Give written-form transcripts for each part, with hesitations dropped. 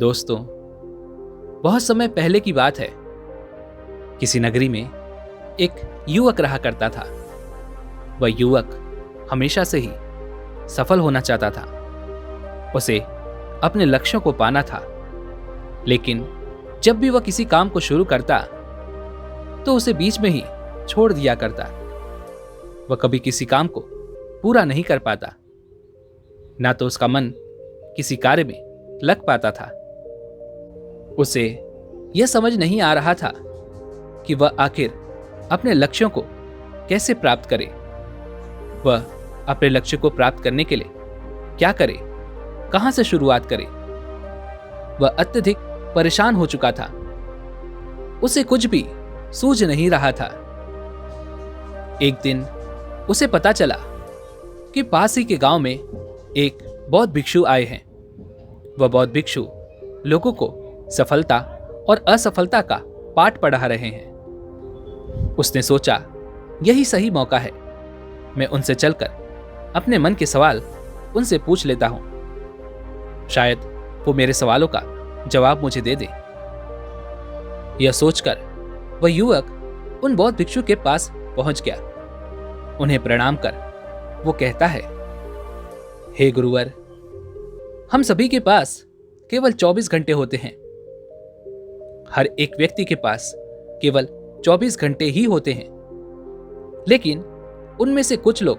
दोस्तों, बहुत समय पहले की बात है। किसी नगरी में एक युवक रहा करता था। वह युवक हमेशा से ही सफल होना चाहता था। उसे अपने लक्ष्यों को पाना था, लेकिन जब भी वह किसी काम को शुरू करता तो उसे बीच में ही छोड़ दिया करता। वह कभी किसी काम को पूरा नहीं कर पाता, ना तो उसका मन किसी कार्य में लग पाता था। उसे यह समझ नहीं आ रहा था कि वह आखिर अपने लक्ष्यों को कैसे प्राप्त करे। वह अपने लक्ष्य को प्राप्त करने के लिए क्या करे, कहां से शुरुआत करे। वह अत्यधिक परेशान हो चुका था। उसे कुछ भी सूझ नहीं रहा था। एक दिन उसे पता चला कि पास ही के गांव में एक बौद्ध भिक्षु आए हैं। वह बौद्ध भिक्षु लोगों को सफलता और असफलता का पाठ पढ़ा रहे हैं। उसने सोचा, यही सही मौका है। मैं उनसे चलकर अपने मन के सवाल उनसे पूछ लेता हूं। शायद वो मेरे सवालों का जवाब मुझे दे दे। यह सोचकर वह युवक उन बौद्ध भिक्षु के पास पहुंच गया। उन्हें प्रणाम कर वो कहता है, हे गुरुवर, हम सभी के पास केवल 24 घंटे होते हैं। हर एक व्यक्ति के पास केवल 24 घंटे ही होते हैं, लेकिन उनमें से कुछ लोग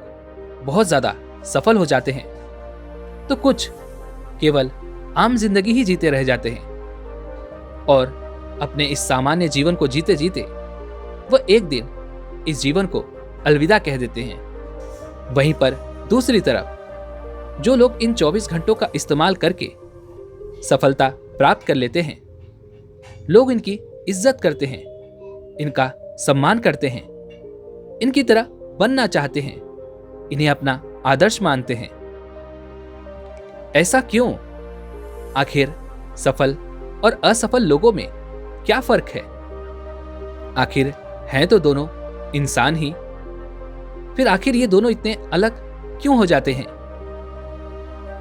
बहुत ज्यादा सफल हो जाते हैं, तो कुछ केवल आम जिंदगी ही जीते रह जाते हैं और अपने इस सामान्य जीवन को जीते जीते वह एक दिन इस जीवन को अलविदा कह देते हैं। वहीं पर दूसरी तरफ जो लोग इन 24 घंटों का इस्तेमाल करके सफलता प्राप्त कर लेते हैं, लोग इनकी इज्जत करते हैं, इनका सम्मान करते हैं, इनकी तरह बनना चाहते हैं, इन्हें अपना आदर्श मानते हैं। ऐसा क्यों? आखिर सफल और असफल लोगों में क्या फर्क है? आखिर हैं तो दोनों इंसान ही। फिर आखिर ये दोनों इतने अलग क्यों हो जाते हैं?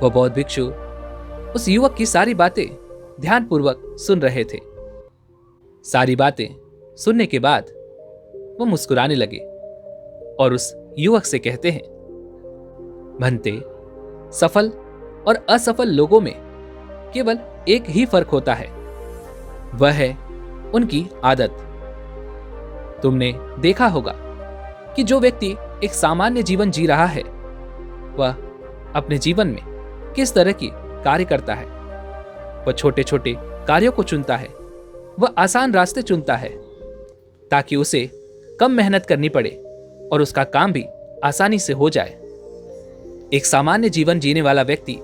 वह बौद्ध भिक्षु उस युवक की सारी बातें ध्यानपूर्वक सुन रहे थे। सारी बातें सुनने के बाद वो मुस्कुराने लगे और उस युवक से कहते हैं, भंते, सफल और असफल लोगों में केवल एक ही फर्क होता है, वह है उनकी आदत। तुमने देखा होगा कि जो व्यक्ति एक सामान्य जीवन जी रहा है, वह अपने जीवन में किस तरह की कार्य करता है। वह छोटे छोटे कार्यों को चुनता है। वह आसान रास्ते चुनता है ताकि उसे कम मेहनत करनी पड़े और उसका काम भी आसानी से हो जाए। एक सामान्य जीवन जीने वाला व्यक्ति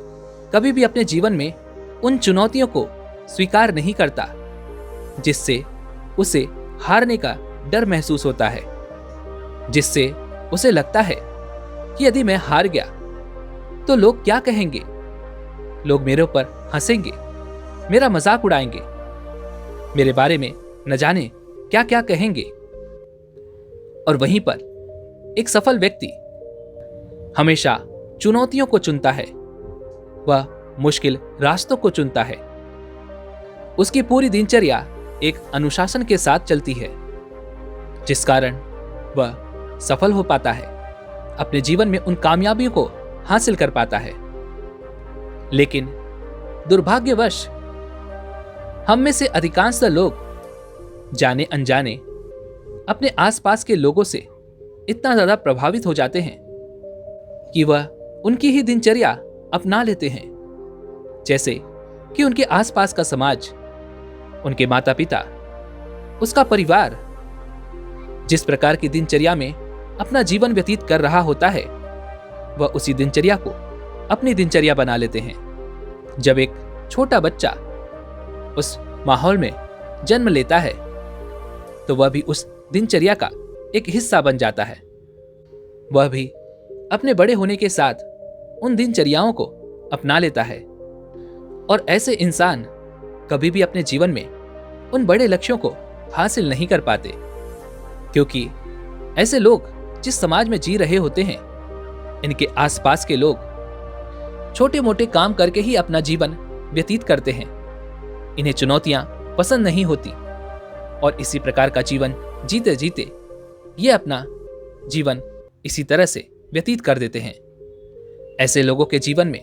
कभी भी अपने जीवन में उन चुनौतियों को स्वीकार नहीं करता जिससे उसे हारने का डर महसूस होता है, जिससे उसे लगता है कि यदि मैं हार गया तो लोग क्या कहेंगे, लोग मेरे ऊपर हंसेंगे, मेरा मजाक उड़ाएंगे, मेरे बारे में न जाने क्या क्या कहेंगे। और वहीं पर एक सफल व्यक्ति हमेशा चुनौतियों को चुनता है। वह मुश्किल रास्तों को चुनता है। उसकी पूरी दिनचर्या एक अनुशासन के साथ चलती है, जिस कारण वह सफल हो पाता है, अपने जीवन में उन कामयाबियों को हासिल कर पाता है। लेकिन दुर्भाग्यवश हम में से अधिकांश लोग जाने अनजाने अपने आसपास के लोगों से इतना ज्यादा प्रभावित हो जाते हैं कि वह उनकी ही दिनचर्या अपना लेते हैं, जैसे कि उनके आसपास का समाज, उनके माता पिता, उसका परिवार जिस प्रकार की दिनचर्या में अपना जीवन व्यतीत कर रहा होता है, वह उसी दिनचर्या को अपनी दिनचर्या बना लेते हैं। जब एक छोटा बच्चा उस माहौल में जन्म लेता है तो वह भी उस दिनचर्या का एक हिस्सा बन जाता है। वह भी अपने बड़े होने के साथ उन दिनचर्याओं को अपना लेता है और ऐसे इंसान कभी भी अपने जीवन में उन बड़े लक्ष्यों को हासिल नहीं कर पाते, क्योंकि ऐसे लोग जिस समाज में जी रहे होते हैं, इनके आसपास के लोग छोटे मोटे काम करके ही अपना जीवन व्यतीत करते हैं इन्हें चुनौतियां पसंद नहीं होती और इसी प्रकार का जीवन जीते जीते ये अपना जीवन इसी तरह से व्यतीत कर देते हैं। ऐसे लोगों के जीवन में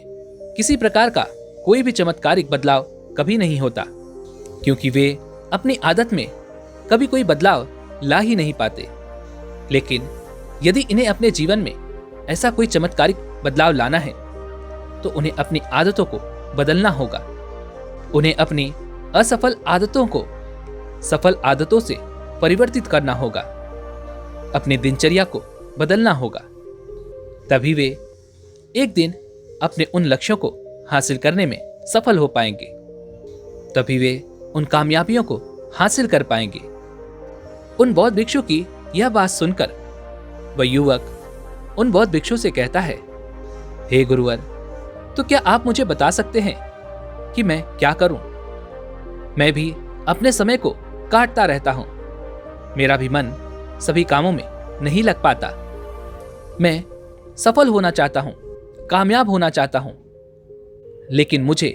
किसी प्रकार का कोई भी चमत्कारिक बदलाव कभी नहीं होता, क्योंकि वे अपनी आदत में कभी कोई बदलाव ला ही नहीं पाते। लेकिन यदि इन्हें अपने जीवन में ऐसा कोई चमत्कारिक बदलाव लाना है तो उन्हें अपनी आदतों को बदलना होगा। उन्हें अपनी असफल आदतों को सफल आदतों से परिवर्तित करना होगा, अपनी दिनचर्या को बदलना होगा। तभी वे एक दिन अपने उन लक्ष्यों को हासिल करने में सफल हो पाएंगे। तभी वे उन कामयाबियों को हासिल कर पाएंगे। उन बौद्ध भिक्षु की यह बात सुनकर वह युवक उन बौद्ध भिक्षु से कहता है, हे गुरुवर, तो क्या आप मुझे बता सकते हैं कि मैं क्या करूं? मैं भी अपने समय को काटता रहता हूं। मेरा भी मन सभी कामों में नहीं लग पाता। मैं सफल होना चाहता हूं, कामयाब होना चाहता हूं, लेकिन मुझे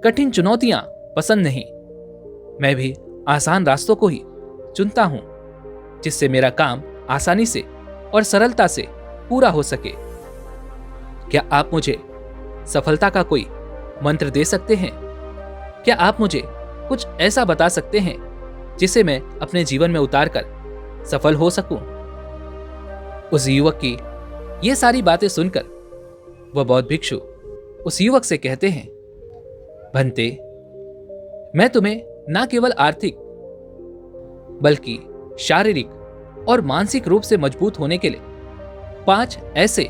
कठिन चुनौतियां पसंद नहीं। मैं भी आसान रास्तों को ही चुनता हूं, जिससे मेरा काम आसानी से और सरलता से पूरा हो सके। क्या आप मुझे सफलता का कोई मंत्र दे सकते हैं? क्या आप मुझे कुछ ऐसा बता सकते हैं जिसे मैं अपने जीवन में उतार कर सफल हो सकूं? उस युवक की ये सारी बातें सुनकर वह बौद्ध भिक्षु उस युवक से कहते हैं, भंते, मैं तुम्हें न केवल आर्थिक बल्कि शारीरिक और मानसिक रूप से मजबूत होने के लिए 5 ऐसे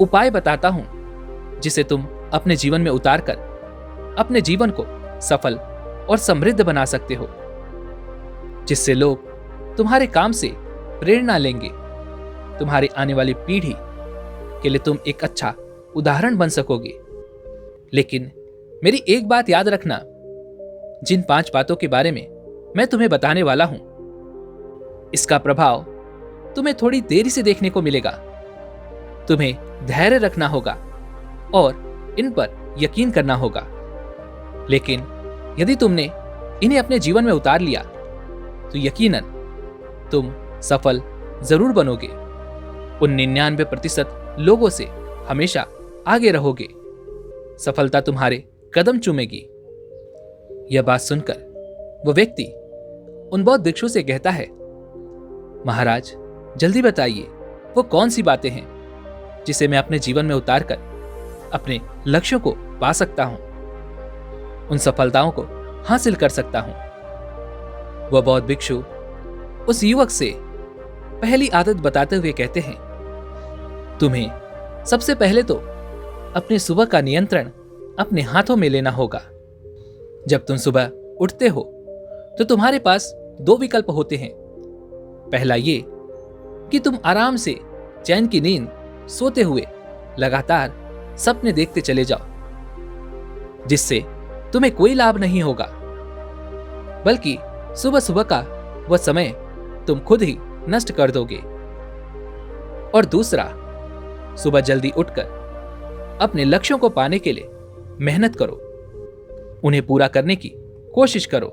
उपाय बताता हूं जिसे तुम अपने जीवन में उतार कर अपने जीवन को सफल और समृद्ध बना सकते हो, जिससे लोग तुम्हारे काम से प्रेरणा लेंगे। तुम्हारी आने वाली पीढ़ी के लिए तुम एक अच्छा उदाहरण बन सकोगे। लेकिन मेरी एक बात याद रखना, जिन 5 बातों के बारे में मैं तुम्हें बताने वाला हूं, इसका प्रभाव तुम्हें थोड़ी देरी से देखने को मिलेगा। तुम्हें धैर्य रखना होगा और इन पर यकीन करना होगा। लेकिन यदि तुमने इन्हें अपने जीवन में उतार लिया तो यकीनन तुम सफल जरूर बनोगे। उन 99% लोगों से हमेशा आगे रहोगे। सफलता तुम्हारे कदम चूमेगी। यह बात सुनकर वह व्यक्ति उन बौद्ध भिक्षु से कहता है, महाराज, जल्दी बताइए वो कौन सी बातें हैं जिसे मैं अपने जीवन में उतार कर अपने लक्ष्यों को पा सकता हूं, उन सफलताओं को हासिल कर सकता हूं। वह बौद्ध भिक्षु उस युवक से पहली आदत बताते हुए कहते हैं, तुम्हें सबसे पहले तो अपने सुबह का नियंत्रण अपने हाथों में लेना होगा। जब तुम सुबह उठते हो तो तुम्हारे पास 2 विकल्प होते हैं। पहला ये कि तुम आराम से चैन की नींद सोते हुए लगातार सपने देखते चले जाओ, जिससे तुम्हें कोई लाभ नहीं होगा, बल्कि सुबह सुबह का वह समय तुम खुद ही नष्ट कर दोगे। और दूसरा, सुबह जल्दी उठकर अपने लक्ष्यों को पाने के लिए मेहनत करो, उन्हें पूरा करने की कोशिश करो।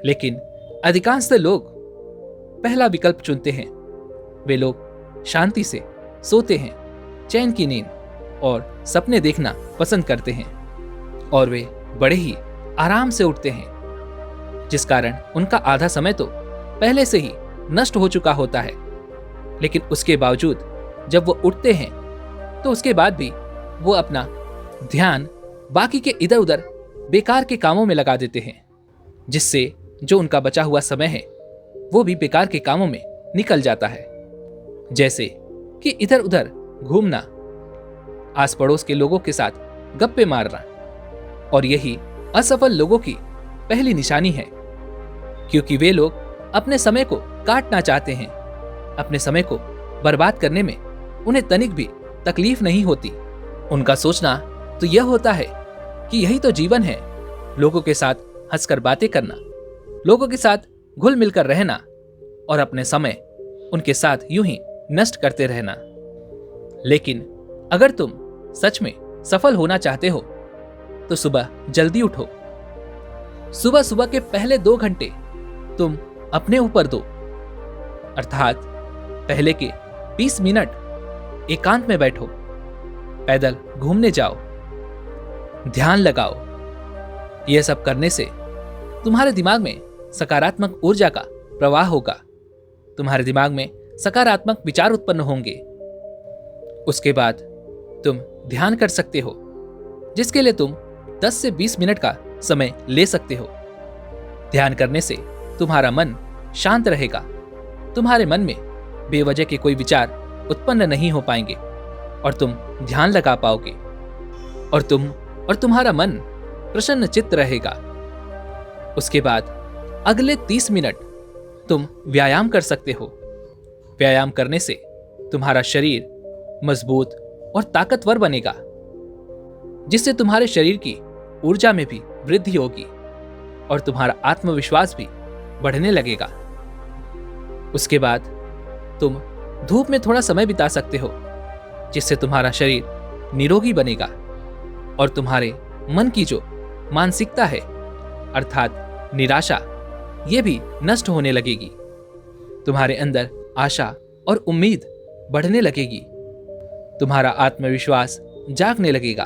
लेकिन अधिकांश लोग पहला विकल्प चुनते हैं। वे लोग शांति से सोते हैं, चैन की नींद और सपने देखना पसंद करते हैं, और वे बड़े ही आराम से उठते हैं, जिस कारण उनका आधा समय तो पहले से ही नष्ट हो चुका होता है। लेकिन उसके बावजूद जब वो उठते हैं तो उसके बाद भी वो अपना ध्यान बाकी के इधर उधर बेकार के कामों में लगा देते हैं, जिससे जो उनका बचा हुआ समय है वो भी बेकार के कामों में निकल जाता है, जैसे कि इधर उधर घूमना, आस पड़ोस के लोगों के साथ गप्पे मारना। और यही असफल लोगों की पहली निशानी है, क्योंकि वे लोग अपने समय को काटना चाहते हैं। अपने समय को बर्बाद करने में उन्हें तनिक भी तकलीफ नहीं होती। उनका सोचना तो यह होता है कि यही तो जीवन है, लोगों के साथ हंसकर बातें करना, लोगों के साथ घुल मिलकर रहना और अपने समय उनके साथ यूं ही नष्ट करते रहना। लेकिन अगर तुम सच में सफल होना चाहते हो तो सुबह जल्दी उठो, सुबह सुबह के पहले 2 घंटे तुम अपने ऊपर दो, अर्थात पहले के 20 मिनट एकांत में बैठो, पैदल घूमने जाओ, ध्यान लगाओ। यह सब करने से तुम्हारे दिमाग में सकारात्मक ऊर्जा का प्रवाह होगा, तुम्हारे दिमाग में सकारात्मक विचार उत्पन्न होंगे। उसके बाद तुम ध्यान कर सकते हो, जिसके लिए तुम 10 से 20 मिनट का समय ले सकते हो। ध्यान करने से तुम्हारा मन शांत रहेगा, तुम्हारे मन में बेवजह के कोई विचार उत्पन्न नहीं हो पाएंगे और तुम ध्यान लगा पाओगे और तुम्हारा मन प्रसन्न चित्त रहेगा। उसके बाद अगले 30 मिनट तुम व्यायाम कर सकते हो। व्यायाम करने से तुम्हारा शरीर मजबूत और ताकतवर बनेगा, जिससे तुम्हारे शरीर की ऊर्जा में भी वृद्धि होगी और तुम्हारा आत्मविश्वास भी बढ़ने लगेगा। उसके बाद तुम धूप में थोड़ा समय बिता सकते हो, जिससे तुम्हारा शरीर निरोगी बनेगा और तुम्हारे मन की जो मानसिकता है अर्थात निराशा, ये भी नष्ट होने लगेगी। तुम्हारे अंदर आशा और उम्मीद बढ़ने लगेगी, तुम्हारा आत्मविश्वास जागने लगेगा।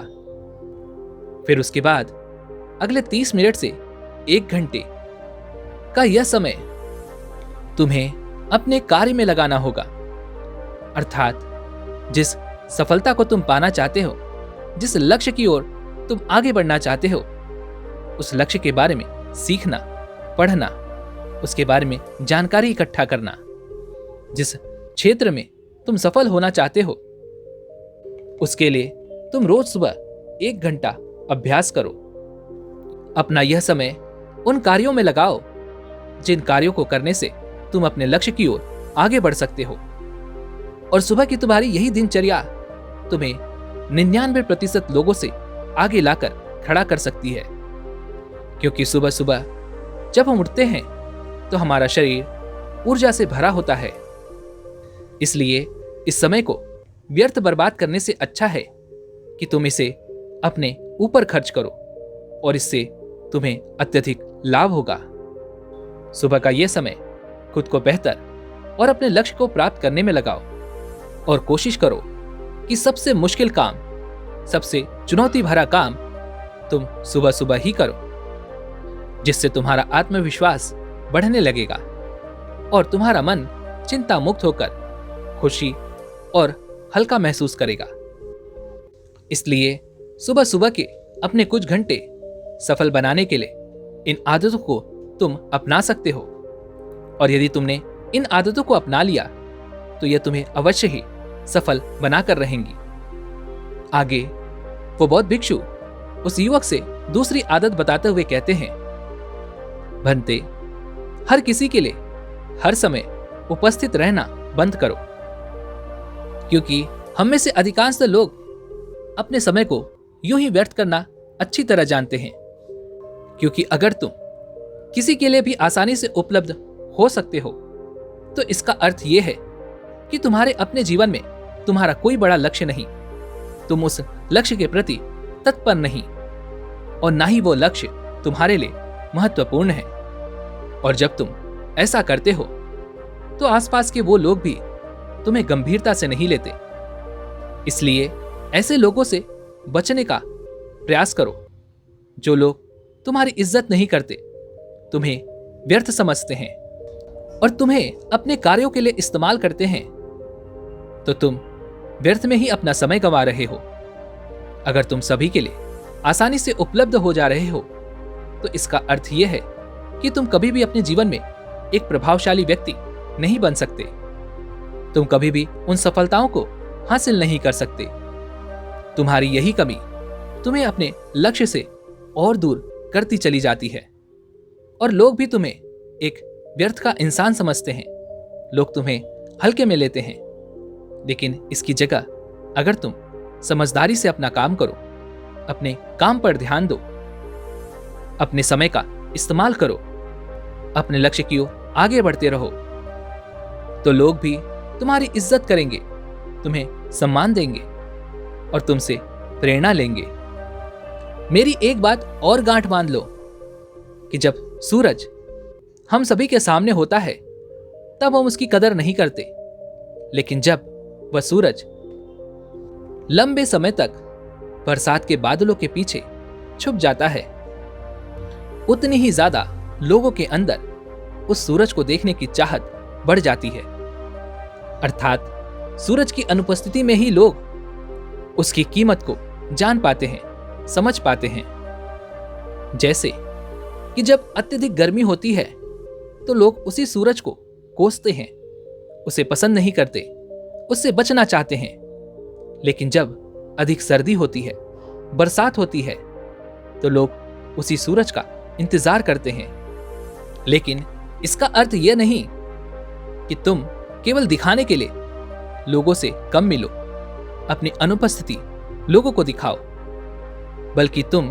फिर उसके बाद अगले 30 मिनट से 1 घंटे का यह समय तुम्हें अपने कार्य में लगाना होगा, अर्थात जिस सफलता को तुम पाना चाहते हो, जिस लक्ष्य की ओर तुम आगे बढ़ना चाहते हो, उस लक्ष्य के बारे में सीखना, पढ़ना, उसके बारे में जानकारी इकट्ठा करना। जिस क्षेत्र में तुम सफल होना चाहते हो, उसके लिए तुम रोज सुबह 1 घंटा अभ्यास करो। अपना यह समय उन कार्यों में लगाओ जिन कार्यों को करने से तुम अपने लक्ष्य की ओर आगे बढ़ सकते हो। और सुबह की तुम्हारी यही दिनचर्या तुम्हें 99% लोगों से आगे लाकर खड़ा कर सकती है, क्योंकि सुबह सुबह जब हम उठते हैं तो हमारा शरीर ऊर्जा से भरा होता है। इसलिए इस समय को व्यर्थ बर्बाद करने से अच्छा है कि तुम इसे अपने ऊपर खर्च करो और इससे तुम्हें अत्यधिक लाभ होगा। सुबह का यह समय खुद को बेहतर और अपने लक्ष्य को प्राप्त करने में लगाओ और कोशिश करो कि सबसे मुश्किल काम, सबसे चुनौती भरा काम तुम सुबह सुबह ही करो, जिससे तुम्हारा आत्मविश्वास बढ़ने लगेगा और तुम्हारा मन चिंता मुक्त होकर खुशी और हल्का महसूस करेगा। इसलिए सुबह सुबह के अपने कुछ घंटे सफल बनाने के लिए इन आदतों को तुम अपना सकते हो। और यदि तुमने इन आदतों को अपना लिया तो यह तुम्हें अवश्य ही सफल बनाकर रहेंगी। आगे वो बौद्ध भिक्षु उस युवक से दूसरी आदत बताते हुए कहते हैं, भंते, हर किसी के लिए हर समय उपस्थित रहना बंद करो, क्योंकि हम में से अधिकांश लोग अपने समय को यूं ही व्यर्थ करना अच्छी तरह जानते हैं। क्योंकि अगर तुम किसी के लिए भी आसानी से उपलब्ध हो सकते हो तो इसका अर्थ यह है कि तुम्हारे अपने जीवन में तुम्हारा कोई बड़ा लक्ष्य नहीं, तुम उस लक्ष्य के प्रति तत्पर नहीं और ना ही वो लक्ष्य तुम्हारे लिए महत्वपूर्ण है। और जब तुम ऐसा करते हो तो आसपास के वो लोग भी तुम्हें गंभीरता से नहीं लेते। इसलिए ऐसे लोगों से बचने का प्रयास करो जो लोग तुम्हारी इज्जत नहीं करते, तुम्हें व्यर्थ समझते हैं और तुम्हें अपने कार्यों के लिए इस्तेमाल करते हैं, तो तुम व्यर्थ में ही अपना समय गंवा रहे हो। अगर तुम सभी के लिए आसानी से उपलब्ध हो जा रहे हो तो इसका अर्थ यह है कि तुम कभी भी अपने जीवन में एक प्रभावशाली व्यक्ति नहीं बन सकते। तुम कभी भी उन सफलताओं को हासिल नहीं कर सकते। तुम्हारी यही कमी तुम्हें अपने लक्ष्य से और दूर करती चली जाती है और लोग भी तुम्हें एक व्यर्थ का इंसान समझते हैं। लोग तुम्हें हल्के में लेते हैं। लेकिन इसकी जगह अगर तुम समझदारी से अपना काम करो, अपने काम पर ध्यान दो, अपने समय का इस्तेमाल करो, अपने लक्ष्य की ओर आगे बढ़ते रहो, तो लोग भी तुम्हारी इज्जत करेंगे, तुम्हें सम्मान देंगे और तुमसे प्रेरणा लेंगे। मेरी एक बात और गांठ बांध लो कि जब सूरज हम सभी के सामने होता है तब हम उसकी कदर नहीं करते, लेकिन जब वह सूरज लंबे समय तक बरसात के बादलों के पीछे छुप जाता है, उतनी ही ज्यादा लोगों के अंदर उस सूरज को देखने की चाहत बढ़ जाती है। अर्थात सूरज की अनुपस्थिति में ही लोग उसकी कीमत को जान पाते हैं, समझ पाते हैं। जैसे कि जब अत्यधिक गर्मी होती है तो लोग उसी सूरज को कोसते हैं, उसे पसंद नहीं करते, उससे बचना चाहते हैं। लेकिन जब अधिक सर्दी होती है, बरसात होती है, तो लोग उसी सूरज का इंतजार करते हैं। लेकिन इसका अर्थ यह नहीं कि तुम केवल दिखाने के लिए लोगों से कम मिलो, अपनी अनुपस्थिति लोगों को दिखाओ, बल्कि तुम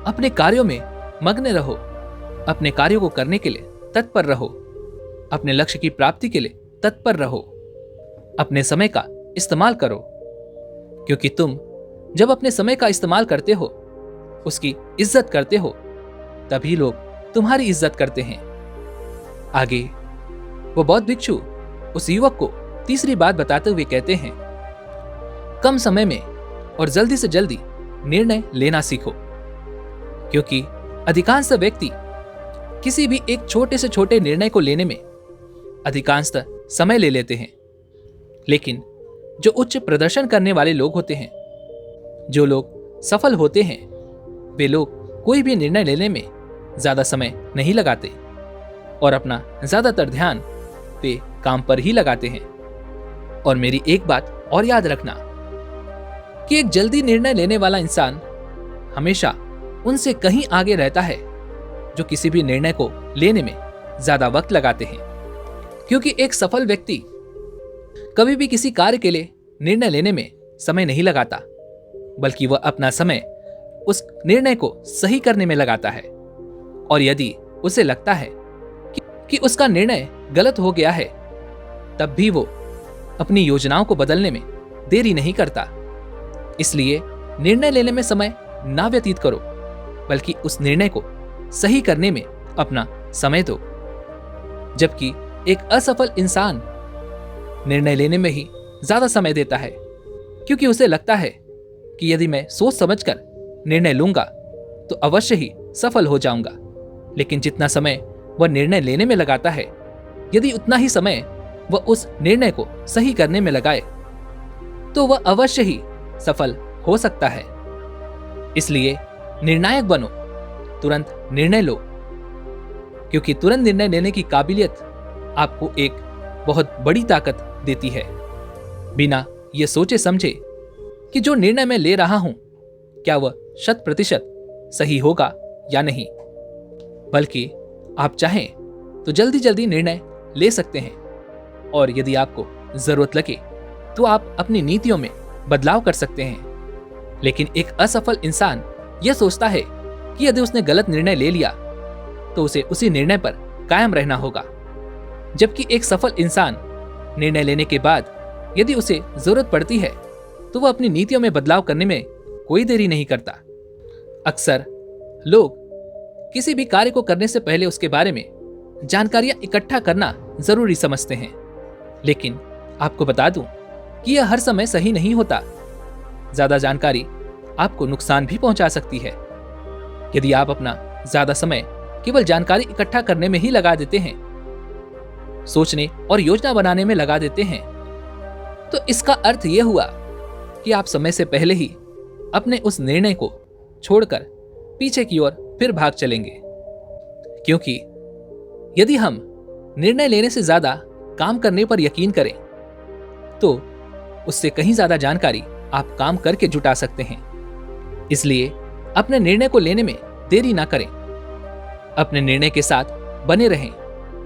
अपने कार्यों में मग्न रहो, अपने कार्यों को करने के लिए तत्पर रहो, अपने लक्ष्य की प्राप्ति के लिए तत्पर रहो, अपने समय का इस्तेमाल करो। क्योंकि तुम जब अपने समय का इस्तेमाल करते हो, उसकी इज्जत करते हो, तभी लोग तुम्हारी इज्जत करते हैं। आगे वो बौद्ध भिक्षु उस युवक को तीसरी बात बताते हुए कहते हैं, कम समय में और जल्दी से जल्दी निर्णय लेना सीखो। क्योंकि अधिकांश व्यक्ति किसी भी एक छोटे से छोटे निर्णय को लेने में अधिकांशतः समय ले लेते हैं, लेकिन जो उच्च प्रदर्शन करने वाले लोग होते हैं, जो लोग सफल होते हैं, वे लोग कोई भी निर्णय लेने में ज्यादा समय नहीं लगाते और अपना ज्यादातर ध्यान वे काम पर ही लगाते हैं। और मेरी एक बात और याद रखना कि एक जल्दी निर्णय लेने वाला इंसान हमेशा उनसे कहीं आगे रहता है जो किसी भी निर्णय को लेने में ज्यादा वक्त लगाते हैं। क्योंकि एक सफल व्यक्ति कभी भी किसी कार्य के लिए निर्णय लेने में समय नहीं लगाता, बल्कि वह अपना समय उस निर्णय को सही करने में लगाता है। और यदि उसे लगता है कि उसका निर्णय गलत हो गया है, तब भी वो अपनी योजनाओं को बदलने में देरी नहीं करता। इसलिए निर्णय लेने में समय ना व्यतीत करो, बल्कि उस निर्णय को सही करने में अपना समय दो। जबकि एक असफल इंसान निर्णय लेने में ही ज्यादा समय देता है, क्योंकि उसे लगता है कि यदि मैं सोच समझकर निर्णय लूंगा तो अवश्य ही सफल हो जाऊंगा। लेकिन जितना समय वह निर्णय लेने में लगाता है, यदि उतना ही समय वह उस निर्णय को सही करने में लगाए, तो वह अवश्य ही सफल हो सकता है। इसलिए निर्णायक बनो, तुरंत निर्णय लो, क्योंकि तुरंत निर्णय लेने की काबिलियत आपको एक बहुत बड़ी ताकत देती है। बिना यह सोचे समझे कि जो निर्णय मैं ले रहा हूं क्या वह 100% सही होगा या नहीं, बल्कि आप चाहें तो जल्दी जल्दी निर्णय ले सकते हैं। और यदि आपको जरूरत लगे तो आप अपनी नीतियों में बदलाव कर सकते हैं। लेकिन एक असफल इंसान यह सोचता है कि यदि उसने गलत निर्णय ले लिया तो उसे उसी निर्णय पर कायम रहना होगा, जबकि एक सफल इंसान निर्णय लेने के बाद यदि उसे जरूरत पड़ती है तो वह अपनी नीतियों में बदलाव करने में कोई देरी नहीं करता। अक्सर लोग किसी भी कार्य को करने से पहले उसके बारे में जानकारियां इकट्ठा करना जरूरी समझते हैं, लेकिन आपको बता दूं कि यह हर समय सही नहीं होता। ज्यादा जानकारी आपको नुकसान भी पहुंचा सकती है। यदि आप अपना ज्यादा समय केवल जानकारी इकट्ठा करने में ही लगा देते हैं, सोचने और योजना बनाने में लगा देते हैं, तो इसका अर्थ यह हुआ कि आप समय से पहले ही अपने उस निर्णय को छोड़कर पीछे की ओर फिर भाग चलेंगे। क्योंकि यदि हम निर्णय लेने से ज्यादा काम करने पर यकीन करें तो उससे कहीं ज्यादा जानकारी आप काम करके जुटा सकते हैं। इसलिए अपने निर्णय को लेने में देरी ना करें, अपने निर्णय के साथ बने रहें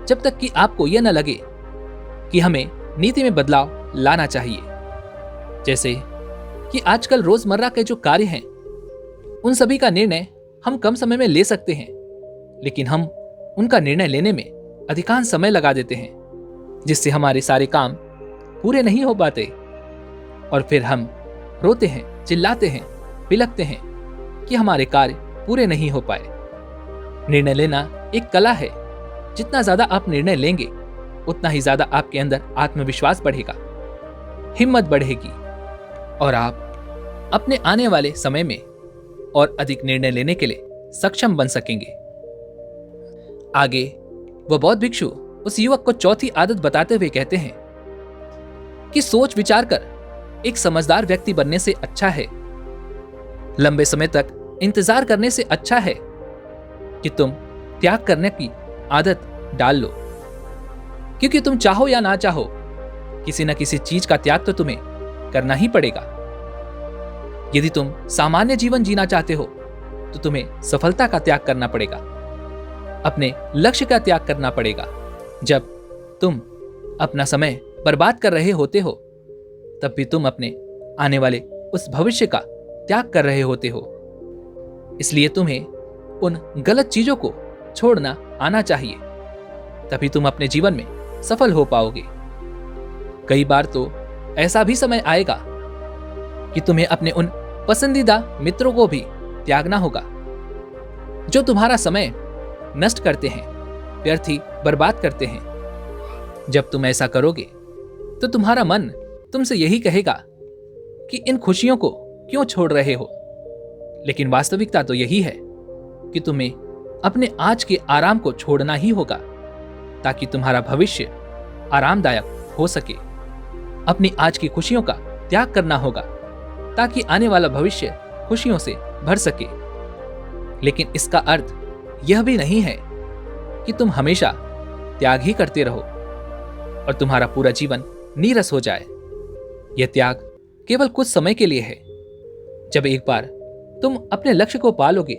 जब तक कि आपको यह न लगे कि हमें नीति में बदलाव लाना चाहिए। जैसे कि आजकल रोजमर्रा के जो कार्य हैं उन सभी का निर्णय हम कम समय में ले सकते हैं, लेकिन हम उनका निर्णय लेने में अधिकांश समय लगा देते हैं, जिससे हमारे सारे काम पूरे नहीं हो पाते और फिर हम रोते हैं, चिल्लाते हैं, बिलखते हैं कि हमारे कार्य पूरे नहीं हो पाए। निर्णय लेना एक कला है। जितना ज्यादा आप निर्णय लेंगे उतना ही ज्यादा आपके अंदर आत्मविश्वास बढ़ेगा, हिम्मत बढ़ेगी और आप अपने आने वाले समय में और अधिक निर्णय लेने के लिए सक्षम बन सकेंगे। आगे वह बौद्ध भिक्षु उस युवक को चौथी आदत बताते हुए कहते हैं कि सोच विचार कर एक समझदार व्यक्ति बनने से अच्छा है, लंबे समय तक इंतजार करने से अच्छा है कि तुम त्याग करने की आदत डाल लो। क्योंकि तुम चाहो या ना चाहो किसी न किसी चीज का त्याग तो तुम्हें करना ही पड़ेगा। यदि तुम सामान्य जीवन जीना चाहते हो तो तुम्हें सफलता का त्याग करना पड़ेगा, अपने लक्ष्य का त्याग करना पड़ेगा। जब तुम अपना समय बर्बाद कर रहे होते हो तब भी तुम अपने आने वाले उस भविष्य का त्याग कर रहे होते हो। इसलिए तुम्हें उन गलत चीजों को छोड़ना आना चाहिए, तभी तुम अपने जीवन में सफल हो पाओगे। कई बार तो ऐसा भी समय आएगा कि तुम्हें अपने उन पसंदीदा मित्रों को भी त्यागना होगा जो तुम्हारा समय नष्ट करते हैं, व्यर्थ ही बर्बाद करते हैं। जब तुम ऐसा करोगे तो तुम्हारा मन तुमसे यही कहेगा कि इन खुशियों को क्यों छोड़ रहे हो। लेकिन वास्तविकता तो यही है कि तुम्हें अपने आज के आराम को छोड़ना ही होगा ताकि तुम्हारा भविष्य आरामदायक हो सके। अपनी आज की खुशियों का त्याग करना होगा ताकि आने वाला भविष्य खुशियों से भर सके। लेकिन इसका अर्थ यह भी नहीं है कि तुम हमेशा त्याग ही करते रहो और तुम्हारा पूरा जीवन नीरस हो जाए। यह त्याग केवल कुछ समय के लिए है। जब एक बार तुम अपने लक्ष्य को पा लोगे,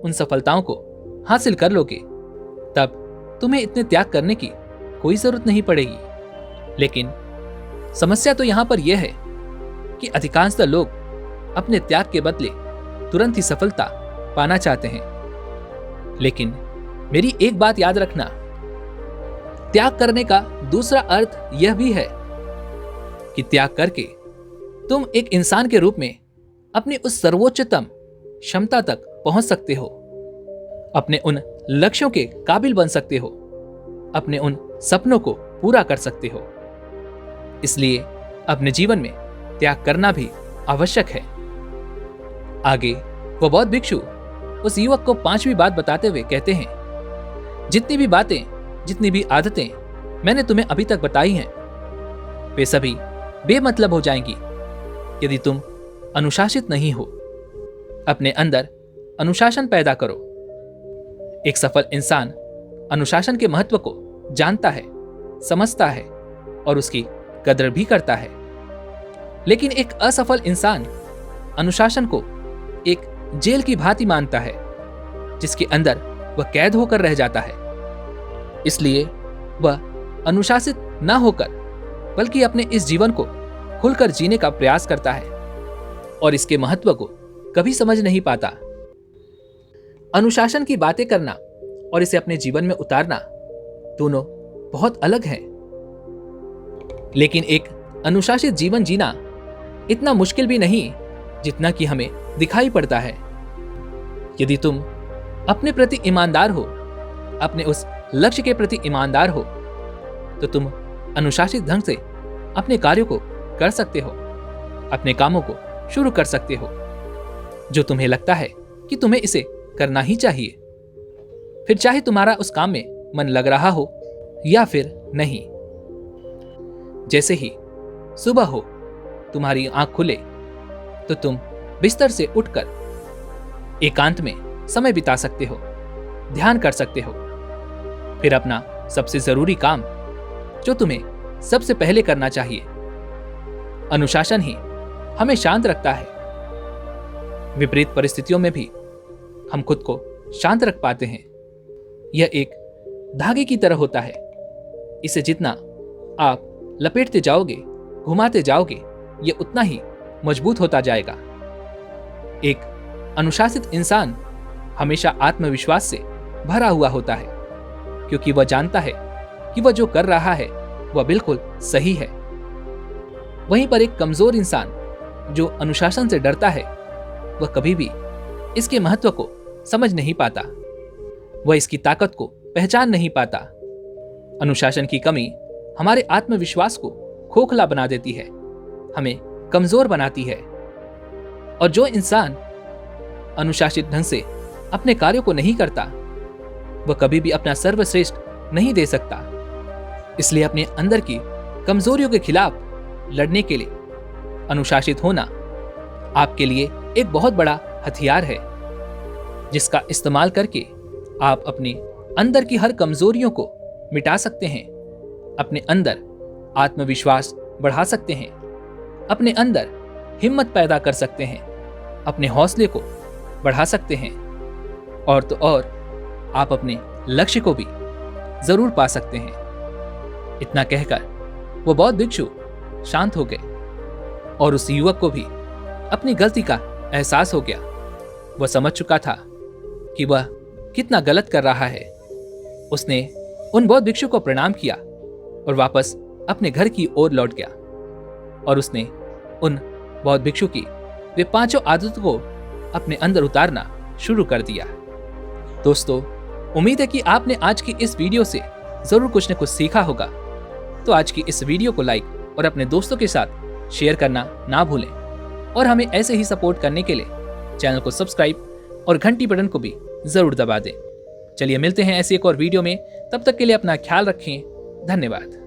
उन सफलताओं को हासिल कर लोगे, तब तुम्हें इतने त्याग करने की कोई जरूरत नहीं पड़ेगी। लेकिन समस्या तो यहां पर यह है कि अधिकांशतः लोग अपने त्याग के बदले तुरंत ही सफलता पाना चाहते हैं। लेकिन मेरी एक बात याद रखना, त्याग करने का दूसरा अर्थ यह भी है कि त्याग करके तुम एक इंसान के रूप में अपनी उस सर्वोच्चतम क्षमता तक पहुंच सकते हो, अपने उन लक्ष्यों के काबिल बन सकते हो, अपने उन सपनों को पूरा कर सकते हो। इसलिए अपने जीवन में त्याग करना भी आवश्यक है। आगे वह बौद्ध भिक्षु उस युवक को पांचवी बात बताते हुए कहते हैं, जितनी भी बातें, जितनी भी आदतें मैंने तुम्हें अभी तक बताई हैं, वे सभी बेमतलब हो जाएंगी यदि तुम अनुशासित नहीं हो। अपने अंदर अनुशासन पैदा करो। एक सफल इंसान अनुशासन के महत्व को जानता है, समझता है और उसकी कदर भी करता है। लेकिन एक असफल इंसान अनुशासन को एक जेल की भांति मानता है जिसके अंदर वह कैद होकर रह जाता है। इसलिए वह अनुशासित न होकर बल्कि अपने इस जीवन को खुलकर जीने का प्रयास करता है और इसके महत्व को कभी समझ नहीं पाता। अनुशासन की बातें करना और इसे अपने जीवन में उतारना दोनों बहुत अलग हैं। लेकिन एक अनुशासित जीवन जीना इतना मुश्किल भी नहीं जितना कि हमें दिखाई पड़ता है। यदि तुम अपने प्रति ईमानदार हो, अपने उस लक्ष्य के प्रति ईमानदार हो, तो तुम अनुशासित ढंग से अपने कार्यों को कर सकते हो, अपने कामों को शुरू कर सकते हो जो तुम्हें लगता है कि तुम्हें इसे करना ही चाहिए, फिर चाहे तुम्हारा उस काम में मन लग रहा हो या फिर नहीं। जैसे ही सुबह हो, तुम्हारी आंख खुले तो तुम बिस्तर से उठकर एकांत में समय बिता सकते हो, ध्यान कर सकते हो, फिर अपना सबसे जरूरी काम जो तुम्हें सबसे पहले करना चाहिए। अनुशासन ही हमें शांत रखता है। विपरीत परिस्थितियों में भी हम खुद को शांत रख पाते हैं। यह एक धागे की तरह होता है। इसे जितना आप लपेटते जाओगे, घुमाते जाओगे, यह उतना ही मजबूत होता जाएगा। एक अनुशासित इंसान हमेशा आत्मविश्वास से भरा हुआ होता है क्योंकि वह जानता है कि वह जो कर रहा है वह बिल्कुल सही है। वहीं पर एक कमजोर इंसान जो अनुशासन से डरता है, वह कभी भी इसके महत्व को समझ नहीं पाता। वह इसकी ताकत को पहचान नहीं पाता। अनुशासन की कमी हमारे आत्मविश्वास को खोखला बना देती है, हमें कमजोर बनाती है। और जो इंसान अनुशासित ढंग से अपने कार्यों को नहीं करता, वह कभी भी अपना सर्वश्रेष्ठ नहीं दे सकता। इसलिए अपने अंदर की कमजोरियों के खिलाफ लड़ने के लिए अनुशासित होना आपके लिए एक बहुत बड़ा हथियार है, जिसका इस्तेमाल करके आप अपने अंदर की हर कमजोरियों को मिटा सकते हैं, अपने अंदर आत्मविश्वास बढ़ा सकते हैं, अपने अंदर हिम्मत पैदा कर सकते हैं, अपने हौसले को बढ़ा सकते हैं, और तो और आप अपने लक्ष्य को भी जरूर पा सकते हैं। इतना कहकर वो बौद्ध भिक्षु शांत हो गए और उस युवक को भी अपनी गलती का एहसास हो गया। वह समझ चुका था कि वह कितना गलत कर रहा है। उसने उन बौद्ध भिक्षु को प्रणाम किया और वापस अपने घर की ओर लौट गया, और उसने उन बौद्ध भिक्षु की वे 5 आदतों को अपने अंदर उतारना शुरू कर दिया। दोस्तों, उम्मीद है कि आपने आज की इस वीडियो से जरूर कुछ न कुछ सीखा होगा। तो आज की इस वीडियो को लाइक और अपने दोस्तों के साथ शेयर करना ना भूलें, और हमें ऐसे ही सपोर्ट करने के लिए चैनल को सब्सक्राइब और घंटी बटन को भी जरूर दबा दें। चलिए मिलते हैं ऐसी एक और वीडियो में, तब तक के लिए अपना ख्याल रखें। धन्यवाद।